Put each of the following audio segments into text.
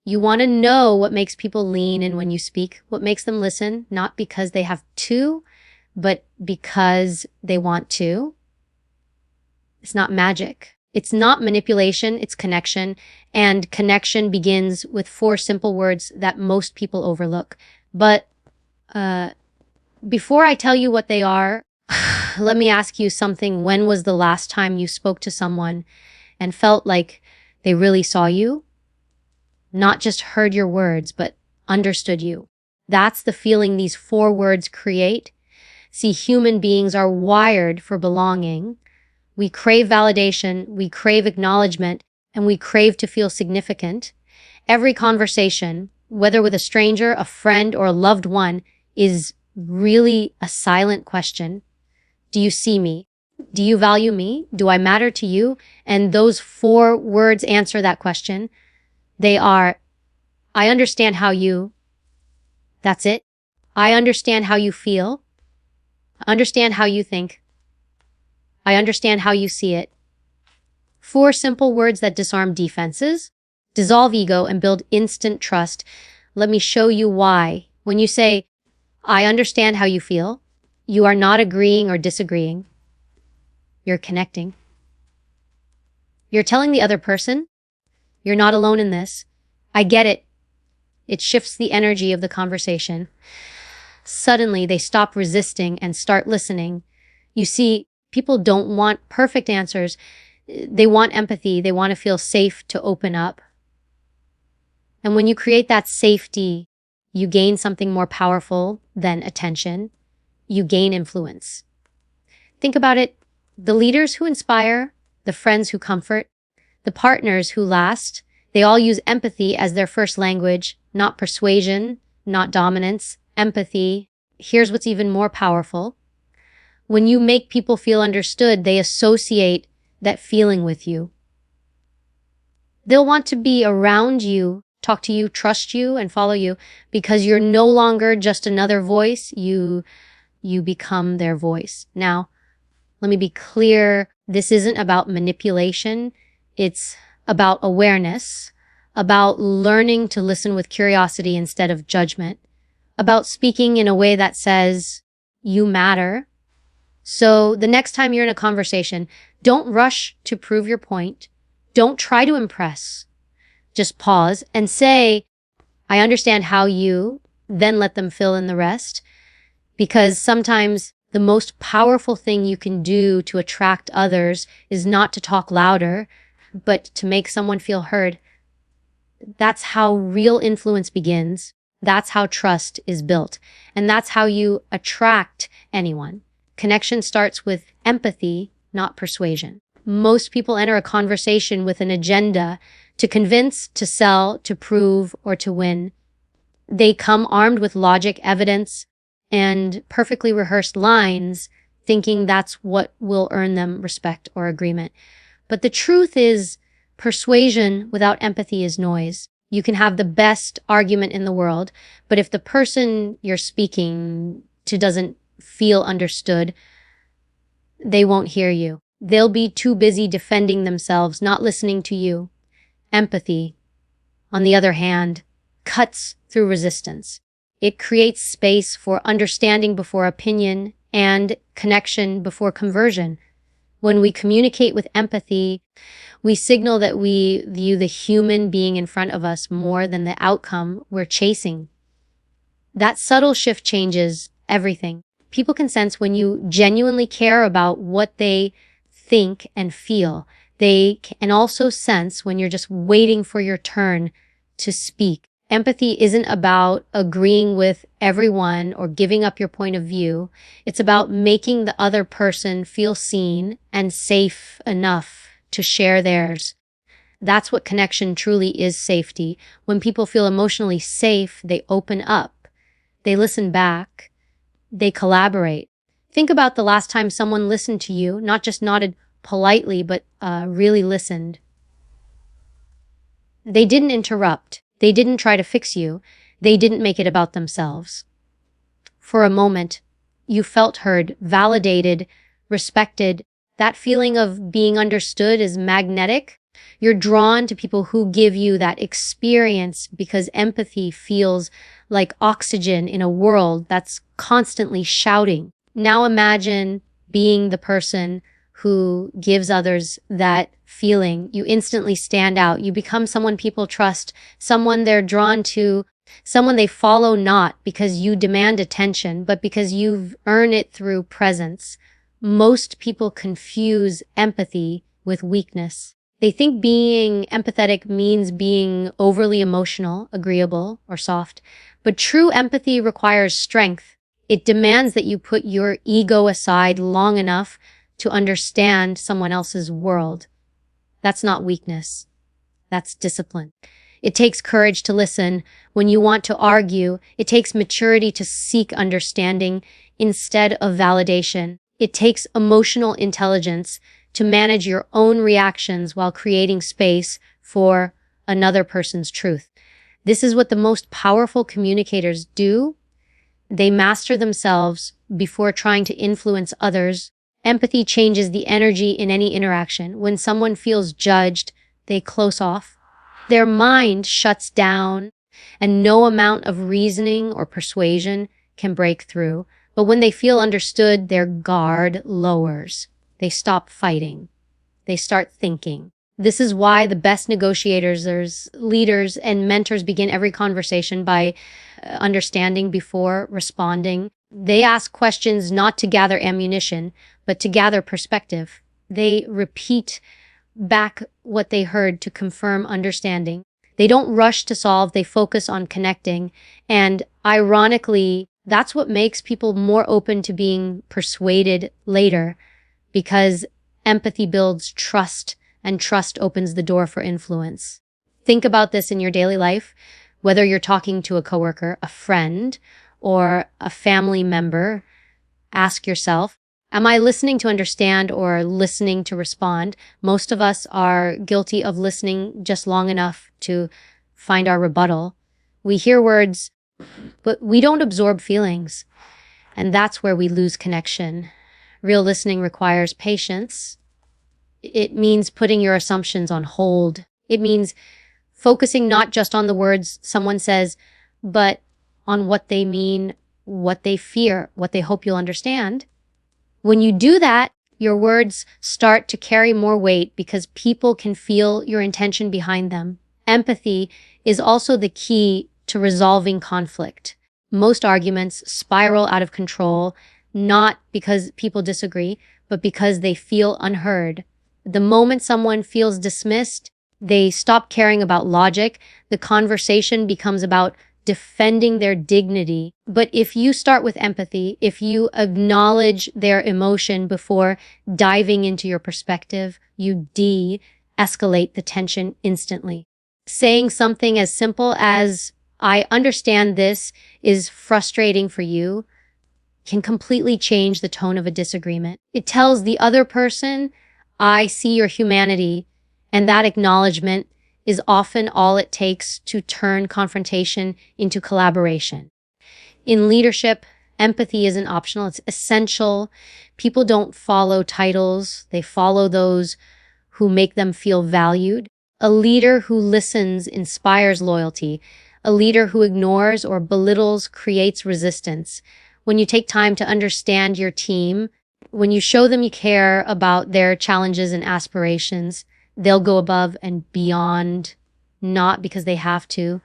You want to know what makes people lean in when you speak, what makes them listen, not because they have to, but because they want to. It's not magic. It's not manipulation, it's connection. And connection begins with 4 simple words that most people overlook. But before I tell you what they are, let me ask you something. When was the last time you spoke to someone and felt like they really saw you? Not just heard your words, but understood you. That's the feeling these 4 words create. See, human beings are wired for belonging. We crave validation, we crave acknowledgement, and we crave to feel significant. Every conversation, whether with a stranger, a friend, or a loved one, is really a silent question. Do you see me? Do you value me? Do I matter to you? And those 4 words answer that question. They are, I understand how you, that's it. I understand how you feel. I understand how you think. I understand how you see it. 4 simple words that disarm defenses, dissolve ego, and build instant trust. Let me show you why. When you say, I understand how you feel, you are not agreeing or disagreeing. You're connecting. You're telling the other person, you're not alone in this. I get it. It shifts the energy of the conversation. Suddenly, they stop resisting and start listening. You see, people don't want perfect answers. They want empathy. They want to feel safe to open up. And when you create that safety, you gain something more powerful than attention. You gain influence. Think about it. The leaders who inspire, the friends who comfort, the partners who last, they all use empathy as their first language, not persuasion, not dominance, empathy. Here's what's even more powerful. When you make people feel understood, they associate that feeling with you. They'll want to be around you, talk to you, trust you, and follow you because you're no longer just another voice. You become their voice. Now, let me be clear. This isn't about manipulation. It's about awareness, about learning to listen with curiosity instead of judgment, about speaking in a way that says, you matter. So the next time you're in a conversation, don't rush to prove your point. Don't try to impress. Just pause and say, I understand how you, then let them fill in the rest. Because sometimes the most powerful thing you can do to attract others is not to talk louder, but to make someone feel heard. That's how real influence begins. That's how trust is built. And that's how you attract anyone. Connection starts with empathy, not persuasion. Most people enter a conversation with an agenda to convince, to sell, to prove, or to win. They come armed with logic, evidence, and perfectly rehearsed lines, thinking that's what will earn them respect or agreement. But the truth is, persuasion without empathy is noise. You can have the best argument in the world, but if the person you're speaking to doesn't feel understood, they won't hear you. They'll be too busy defending themselves, not listening to you. Empathy, on the other hand, cuts through resistance. It creates space for understanding before opinion and connection before conversion. When we communicate with empathy, we signal that we view the human being in front of us more than the outcome we're chasing. That subtle shift changes everything. People can sense when you genuinely care about what they think and feel. They can also sense when you're just waiting for your turn to speak. Empathy isn't about agreeing with everyone or giving up your point of view. It's about making the other person feel seen and safe enough to share theirs. That's what connection truly is, safety. When people feel emotionally safe, they open up. They listen back. They collaborate. Think about the last time someone listened to you, not just nodded politely, but really listened. They didn't interrupt. They didn't try to fix you. They didn't make it about themselves. For a moment, you felt heard, validated, respected. That feeling of being understood is magnetic. You're drawn to people who give you that experience because empathy feels like oxygen in a world that's constantly shouting. Now imagine being the person who gives others that feeling. You instantly stand out. You become someone people trust, someone they're drawn to, someone they follow not because you demand attention, but because you've earned it through presence. Most people confuse empathy with weakness. They think being empathetic means being overly emotional, agreeable, or soft. But true empathy requires strength. It demands that you put your ego aside long enough to understand someone else's world. That's not weakness. That's discipline. It takes courage to listen when you want to argue. It takes maturity to seek understanding instead of validation. It takes emotional intelligence to manage your own reactions while creating space for another person's truth. This is what the most powerful communicators do. They master themselves before trying to influence others. Empathy changes the energy in any interaction. When someone feels judged, they close off. Their mind shuts down, and no amount of reasoning or persuasion can break through. But when they feel understood, their guard lowers. They stop fighting. They start thinking. This is why the best negotiators, leaders, and mentors begin every conversation by understanding before responding. They ask questions not to gather ammunition, but to gather perspective. They repeat back what they heard to confirm understanding. They don't rush to solve, they focus on connecting. And ironically, that's what makes people more open to being persuaded later, because empathy builds trust, and trust opens the door for influence. Think about this in your daily life, whether you're talking to a coworker, a friend, or a family member. Ask yourself, am I listening to understand or listening to respond? Most of us are guilty of listening just long enough to find our rebuttal. We hear words, but we don't absorb feelings. And that's where we lose connection. Real listening requires patience. It means putting your assumptions on hold. It means focusing not just on the words someone says, but on what they mean, what they fear, what they hope you'll understand. When you do that, your words start to carry more weight because people can feel your intention behind them. Empathy is also the key to resolving conflict. Most arguments spiral out of control, not because people disagree, but because they feel unheard. The moment someone feels dismissed, they stop caring about logic. The conversation becomes about defending their dignity. But if you start with empathy, if you acknowledge their emotion before diving into your perspective, you de-escalate the tension instantly. Saying something as simple as, I understand this is frustrating for you, can completely change the tone of a disagreement. It tells the other person, I see your humanity, and that acknowledgement is often all it takes to turn confrontation into collaboration. In leadership, empathy isn't optional, it's essential. People don't follow titles, they follow those who make them feel valued. A leader who listens inspires loyalty. A leader who ignores or belittles creates resistance. When you take time to understand your team, when you show them you care about their challenges and aspirations, they'll go above and beyond, not because they have to,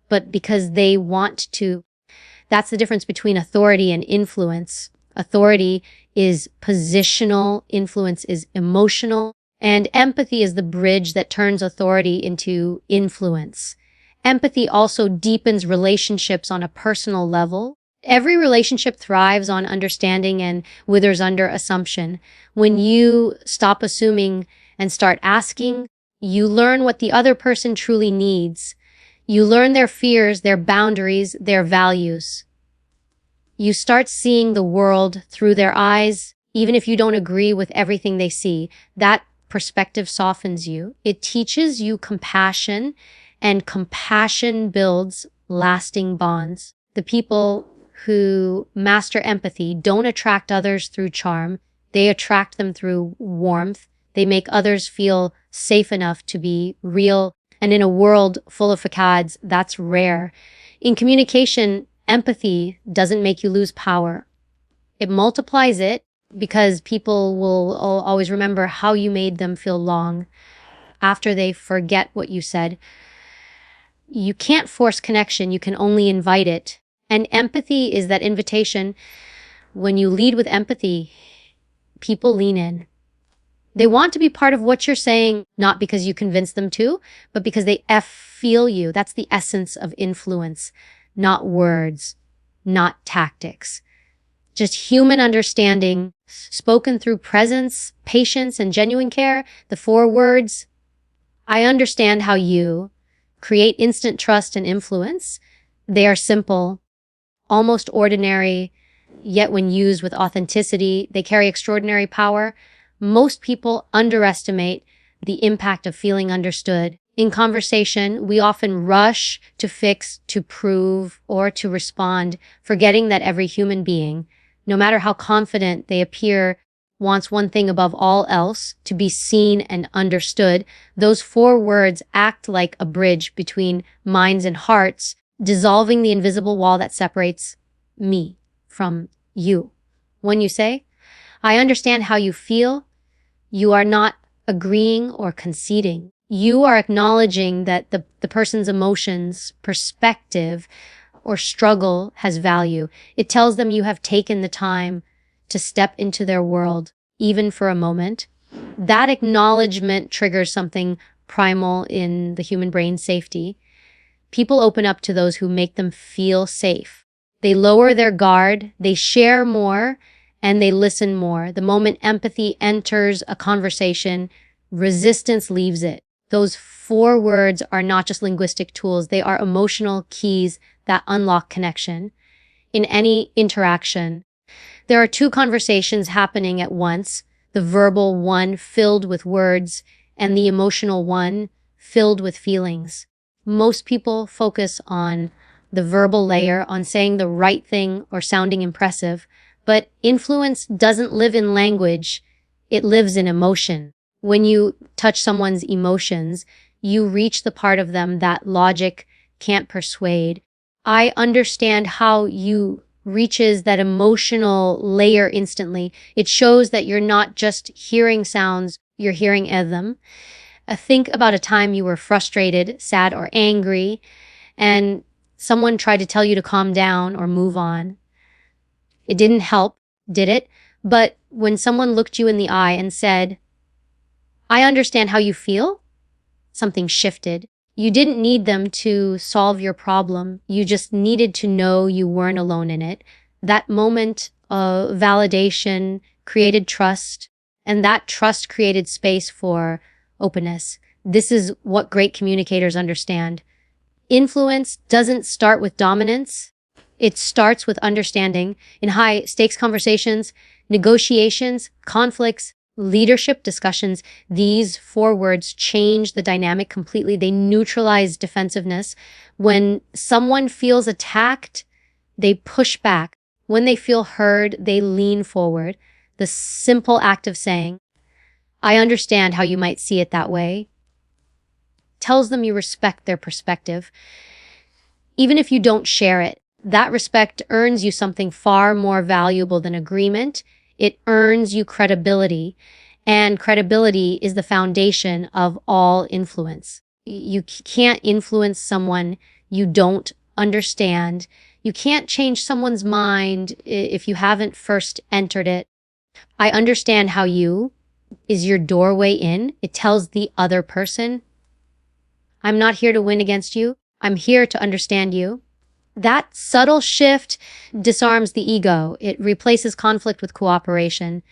but because they want to. That's the difference between authority and influence. Authority is positional, influence is emotional, and empathy is the bridge that turns authority into influence. Empathy also deepens relationships on a personal level. Every relationship thrives on understanding and withers under assumption. When you stop assuming and start asking, you learn what the other person truly needs. You learn their fears, their boundaries, their values. You start seeing the world through their eyes, even if you don't agree with everything they see. That perspective softens you. It teaches you compassion, and compassion builds lasting bonds. The people who master empathy don't attract others through charm. They attract them through warmth. They make others feel safe enough to be real. And in a world full of facades, that's rare. In communication, empathy doesn't make you lose power. It multiplies it because people will always remember how you made them feel long after they forget what you said. You can't force connection. You can only invite it. And empathy is that invitation. When you lead with empathy, people lean in. They want to be part of what you're saying, not because you convince them to, but because they feel you. That's the essence of influence, not words, not tactics. Just human understanding, spoken through presence, patience, and genuine care. The 4 words, I understand how you create instant trust and influence. They are simple, almost ordinary, yet when used with authenticity, they carry extraordinary power. Most people underestimate the impact of feeling understood. In conversation, we often rush to fix, to prove, or to respond, forgetting that every human being, no matter how confident they appear, wants one thing above all else, to be seen and understood. Those 4 words act like a bridge between minds and hearts, dissolving the invisible wall that separates me from you. When you say, I understand how you feel, you are not agreeing or conceding. You are acknowledging that the person's emotions, perspective, or struggle has value. It tells them you have taken the time to step into their world, even for a moment. That acknowledgement triggers something primal in the human brain, safety. People open up to those who make them feel safe. They lower their guard, they share more, and they listen more. The moment empathy enters a conversation, resistance leaves it. Those 4 words are not just linguistic tools. They are emotional keys that unlock connection. In any interaction, there are 2 conversations happening at once. The verbal one filled with words and the emotional one filled with feelings. Most people focus on the verbal layer, on saying the right thing or sounding impressive. But influence doesn't live in language. It lives in emotion. When you touch someone's emotions, you reach the part of them that logic can't persuade. I understand how you reaches that emotional layer instantly. It shows that you're not just hearing sounds, you're hearing them. Think about a time you were frustrated, sad, or angry, and someone tried to tell you to calm down or move on. It didn't help, did it? But when someone looked you in the eye and said, I understand how you feel, something shifted. You didn't need them to solve your problem. You just needed to know you weren't alone in it. That moment of validation created trust, and that trust created space for openness. This is what great communicators understand. Influence doesn't start with dominance. It starts with understanding. In high stakes conversations, negotiations, conflicts, leadership discussions, these 4 words change the dynamic completely. They neutralize defensiveness. When someone feels attacked, they push back. When they feel heard, they lean forward. The simple act of saying, I understand how you might see it that way, tells them you respect their perspective. Even if you don't share it, that respect earns you something far more valuable than agreement. It earns you credibility, and credibility is the foundation of all influence. You can't influence someone you don't understand. You can't change someone's mind if you haven't first entered it. I understand how you is your doorway in. It tells the other person, I'm not here to win against you. I'm here to understand you. That subtle shift disarms the ego. It replaces conflict with cooperation.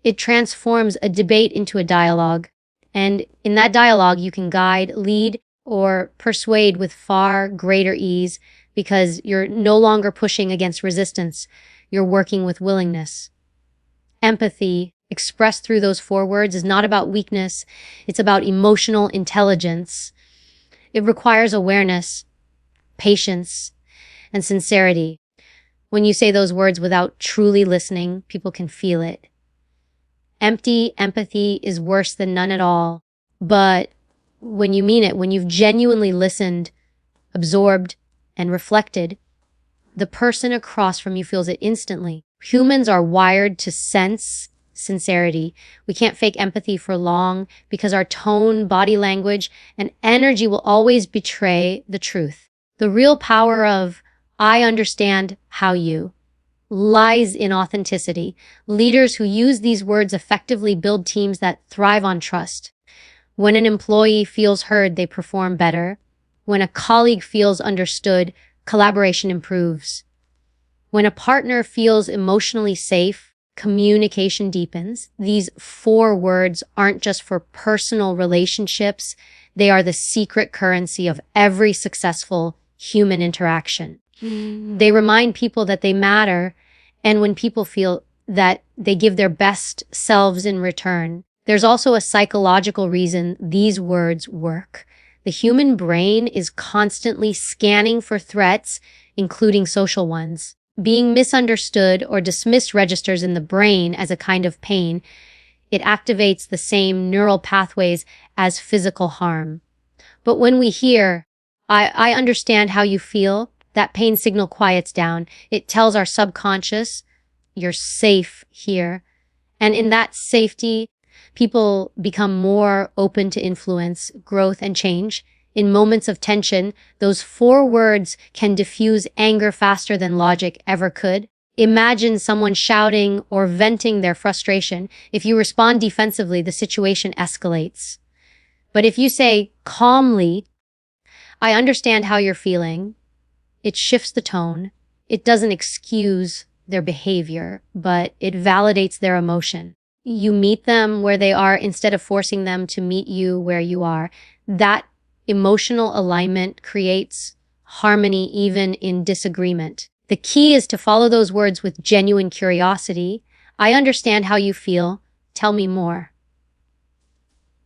It transforms a debate into a dialogue. And in that dialogue, you can guide, lead, or persuade with far greater ease because you're no longer pushing against resistance. You're working with willingness. Empathy, expressed through those 4 words, is not about weakness. It's about emotional intelligence. It requires awareness, patience, and sincerity. When you say those words without truly listening, people can feel it. Empty empathy is worse than none at all. But when you mean it, when you've genuinely listened, absorbed, and reflected, the person across from you feels it instantly. Humans are wired to sense sincerity. We can't fake empathy for long because our tone, body language, and energy will always betray the truth. The real power of "I understand how you" lies in authenticity. Leaders who use these words effectively build teams that thrive on trust. When an employee feels heard, they perform better. When a colleague feels understood, collaboration improves. When a partner feels emotionally safe, communication deepens. These 4 words aren't just for personal relationships. They are the secret currency of every successful human interaction. They remind people that they matter, and when people feel that, they give their best selves in return. There's also a psychological reason these words work. The human brain is constantly scanning for threats, including social ones. Being misunderstood or dismissed registers in the brain as a kind of pain. It activates the same neural pathways as physical harm. But when we hear, I understand how you feel, that pain signal quiets down. It tells our subconscious, you're safe here. And in that safety, people become more open to influence, growth, and change. In moments of tension, those 4 words can diffuse anger faster than logic ever could. Imagine someone shouting or venting their frustration. If you respond defensively, the situation escalates. But if you say calmly, "I understand how you're feeling," it shifts the tone. It doesn't excuse their behavior, but it validates their emotion. You meet them where they are instead of forcing them to meet you where you are. That emotional alignment creates harmony even in disagreement. The key is to follow those words with genuine curiosity. "I understand how you feel. Tell me more."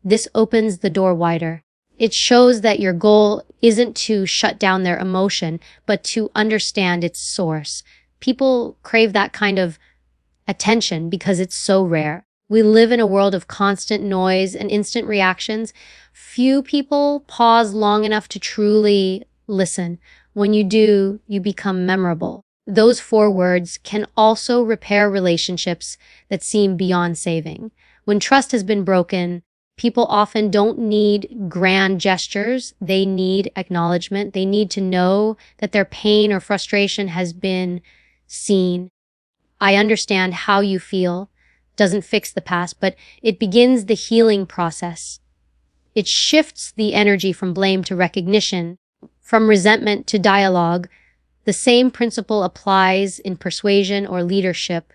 This opens the door wider. It shows that your goal isn't to shut down their emotion, but to understand its source. People crave that kind of attention because it's so rare. We live in a world of constant noise and instant reactions. Few people pause long enough to truly listen. When you do, you become memorable. Those 4 words can also repair relationships that seem beyond saving. When trust has been broken, people often don't need grand gestures. They need acknowledgement. They need to know that their pain or frustration has been seen. "I understand how you feel" doesn't fix the past, but it begins the healing process. It shifts the energy from blame to recognition, from resentment to dialogue. The same principle applies in persuasion or leadership.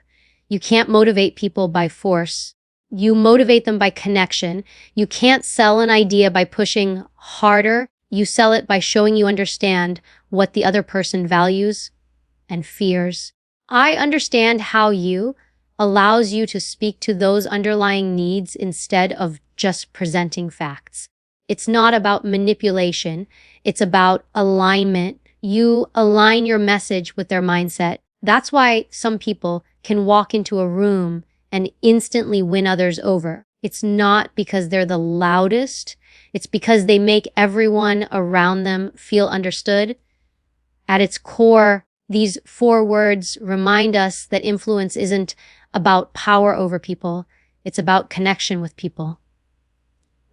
You can't motivate people by force. You motivate them by connection. You can't sell an idea by pushing harder. You sell it by showing you understand what the other person values and fears. "I understand how you" allows you to speak to those underlying needs instead of just presenting facts. It's not about manipulation. It's about alignment. You align your message with their mindset. That's why some people can walk into a room and instantly win others over. It's not because they're the loudest. It's because they make everyone around them feel understood. At its core, these 4 words remind us that influence isn't about power over people. It's about connection with people.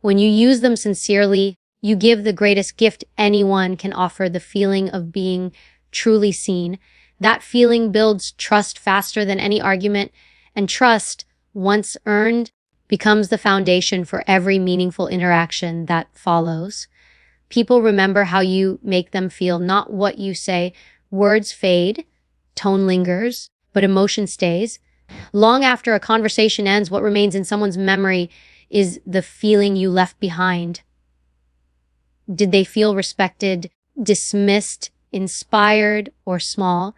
When you use them sincerely, you give the greatest gift anyone can offer, the feeling of being truly seen. That feeling builds trust faster than any argument, and trust, once earned, becomes the foundation for every meaningful interaction that follows. People remember how you make them feel, not what you say. Words fade, tone lingers, but emotion stays. Long after a conversation ends, what remains in someone's memory is the feeling you left behind. Did they feel respected, dismissed, inspired, or small?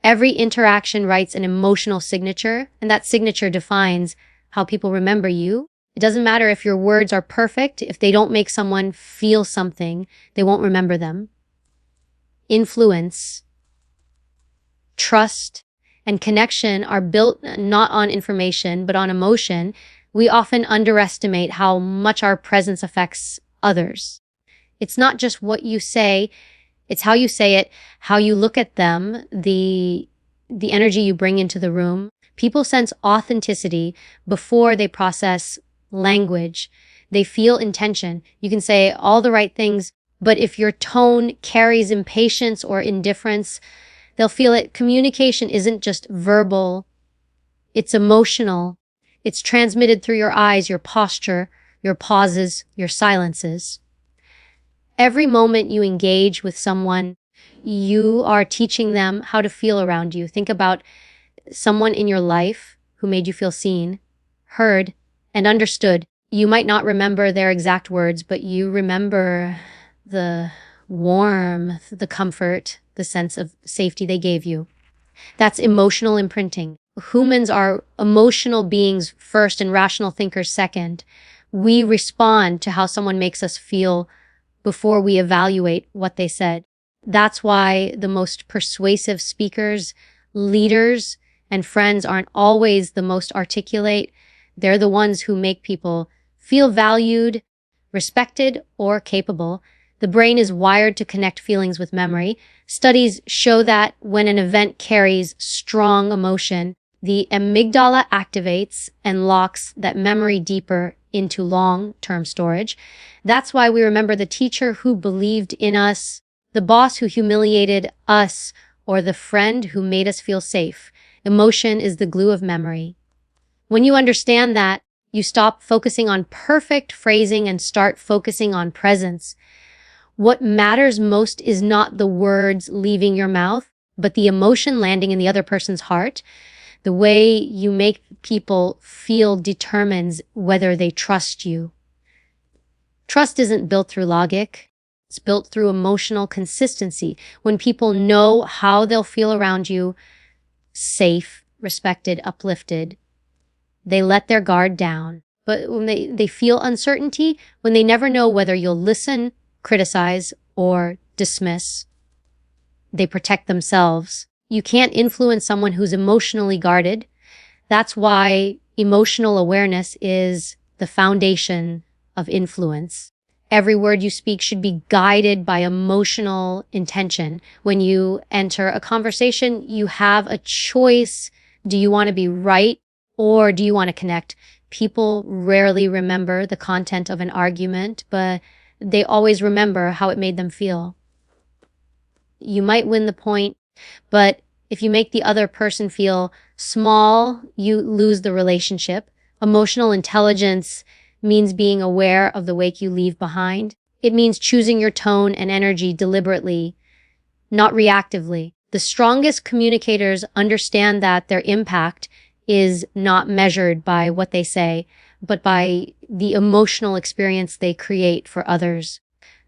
Every interaction writes an emotional signature, and that signature defines how people remember you. It doesn't matter if your words are perfect. If they don't make someone feel something, they won't remember them. Influence, trust, and connection are built not on information, but on emotion, we often underestimate how much our presence affects others. It's not just what you say, it's how you say it, how you look at them, the energy you bring into the room. People sense authenticity before they process language. They feel intention. You can say all the right things, but if your tone carries impatience or indifference, they'll feel it. Communication isn't just verbal, it's emotional. It's transmitted through your eyes, your posture, your pauses, your silences. Every moment you engage with someone, you are teaching them how to feel around you. Think about someone in your life who made you feel seen, heard, and understood. You might not remember their exact words, but you remember the warmth, the comfort, the sense of safety they gave you. That's emotional imprinting. Humans are emotional beings first and rational thinkers second. We respond to how someone makes us feel before we evaluate what they said. That's why the most persuasive speakers, leaders, and friends aren't always the most articulate. They're the ones who make people feel valued, respected, or capable. The brain is wired to connect feelings with memory. Studies show that when an event carries strong emotion, the amygdala activates and locks that memory deeper into long-term storage. That's why we remember the teacher who believed in us, the boss who humiliated us, or the friend who made us feel safe. Emotion is the glue of memory. When you understand that, you stop focusing on perfect phrasing and start focusing on presence. What matters most is not the words leaving your mouth, but the emotion landing in the other person's heart. The way you make people feel determines whether they trust you. Trust isn't built through logic. It's built through emotional consistency. When people know how they'll feel around you, safe, respected, uplifted, they let their guard down. But when they feel uncertainty, when they never know whether you'll listen, criticize, or dismiss, they protect themselves. You can't influence someone who's emotionally guarded. That's why emotional awareness is the foundation of influence. Every word you speak should be guided by emotional intention. When you enter a conversation, you have a choice. Do you want to be right or do you want to connect? People rarely remember the content of an argument, but they always remember how it made them feel. You might win the point, but if you make the other person feel small, you lose the relationship. Emotional intelligence means being aware of the wake you leave behind. It means choosing your tone and energy deliberately, not reactively. The strongest communicators understand that their impact is not measured by what they say, but by the emotional experience they create for others.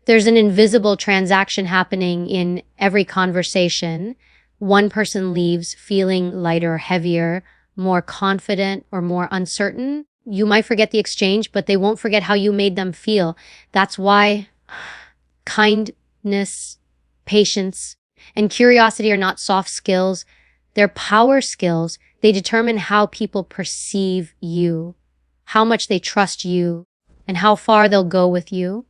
There's an invisible transaction happening in every conversation. One person leaves feeling lighter, heavier, more confident, or more uncertain. You might forget the exchange, but they won't forget how you made them feel. That's why kindness, patience, and curiosity are not soft skills. They're power skills. They determine how people perceive you, how much they trust you, and how far they'll go with you.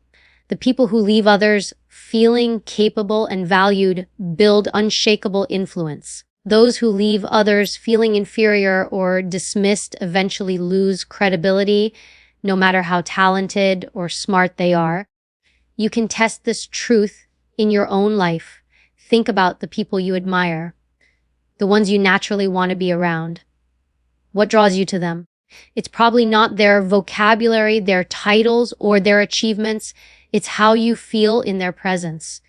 The people who leave others feeling capable and valued build unshakable influence. Those who leave others feeling inferior or dismissed eventually lose credibility, no matter how talented or smart they are. You can test this truth in your own life. Think about the people you admire, the ones you naturally want to be around. What draws you to them? It's probably not their vocabulary, their titles, or their achievements. It's how you feel in their presence.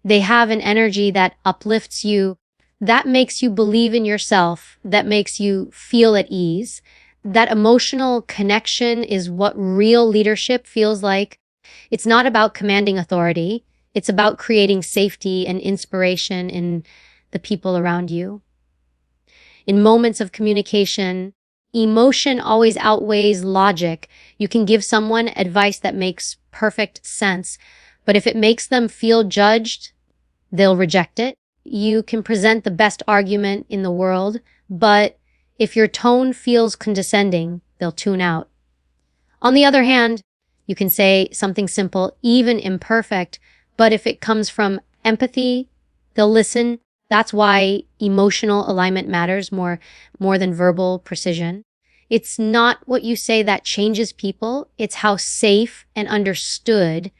They have an energy that uplifts you, that makes you believe in yourself, that makes you feel at ease. That emotional connection is what real leadership feels like. It's not about commanding authority. It's about creating safety and inspiration in the people around you. In moments of communication, emotion always outweighs logic. You can give someone advice that makes perfect sense, but if it makes them feel judged, they'll reject it. You can present the best argument in the world, but if your tone feels condescending, they'll tune out. On the other hand, you can say something simple, even imperfect, but if it comes from empathy, they'll listen. That's why emotional alignment matters more than verbal precision. It's not what you say that changes people. It's how safe and understood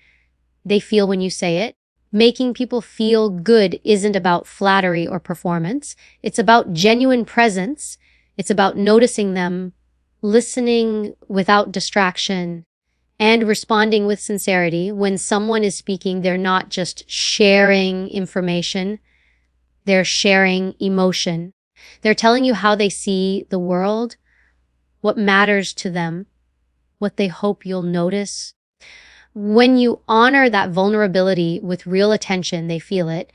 they feel when you say it. Making people feel good isn't about flattery or performance. It's about genuine presence. It's about noticing them, listening without distraction, and responding with sincerity. When someone is speaking, they're not just sharing information. They're sharing emotion. They're telling you how they see the world, what matters to them, what they hope you'll notice. When you honor that vulnerability with real attention, they feel it,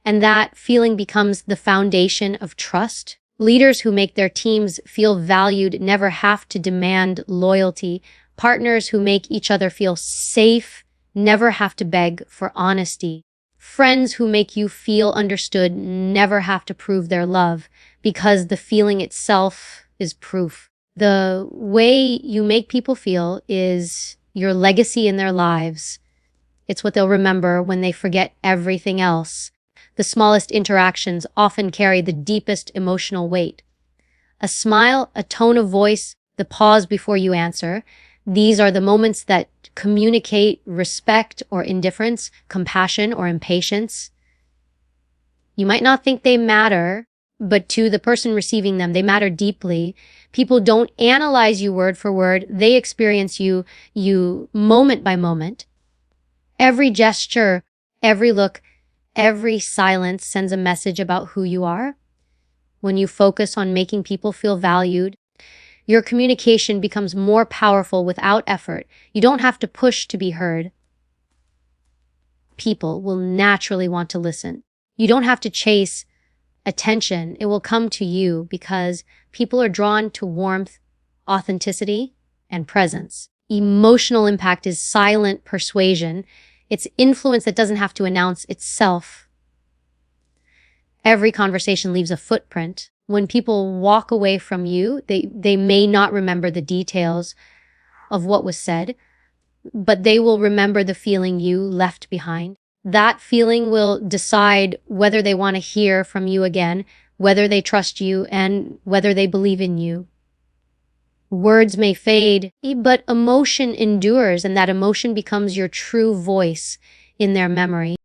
and that feeling becomes the foundation of trust. Leaders who make their teams feel valued never have to demand loyalty. Partners who make each other feel safe never have to beg for honesty. Friends who make you feel understood never have to prove their love, because the feeling itself is proof. The way you make people feel is your legacy in their lives. It's what they'll remember when they forget everything else. The smallest interactions often carry the deepest emotional weight. A smile, a tone of voice, the pause before you answer. These are the moments that communicate respect or indifference, compassion or impatience. You might not think they matter, but to the person receiving them, they matter deeply. People don't analyze you word for word. They experience you moment by moment. Every gesture, every look, every silence sends a message about who you are. When you focus on making people feel valued, your communication becomes more powerful without effort. You don't have to push to be heard. People will naturally want to listen. You don't have to chase attention. It will come to you because people are drawn to warmth, authenticity, and presence. Emotional impact is silent persuasion. It's influence that doesn't have to announce itself. Every conversation leaves a footprint. When people walk away from you, they may not remember the details of what was said, but they will remember the feeling you left behind. That feeling will decide whether they want to hear from you again, whether they trust you, and whether they believe in you. Words may fade, but emotion endures, and that emotion becomes your true voice in their memory.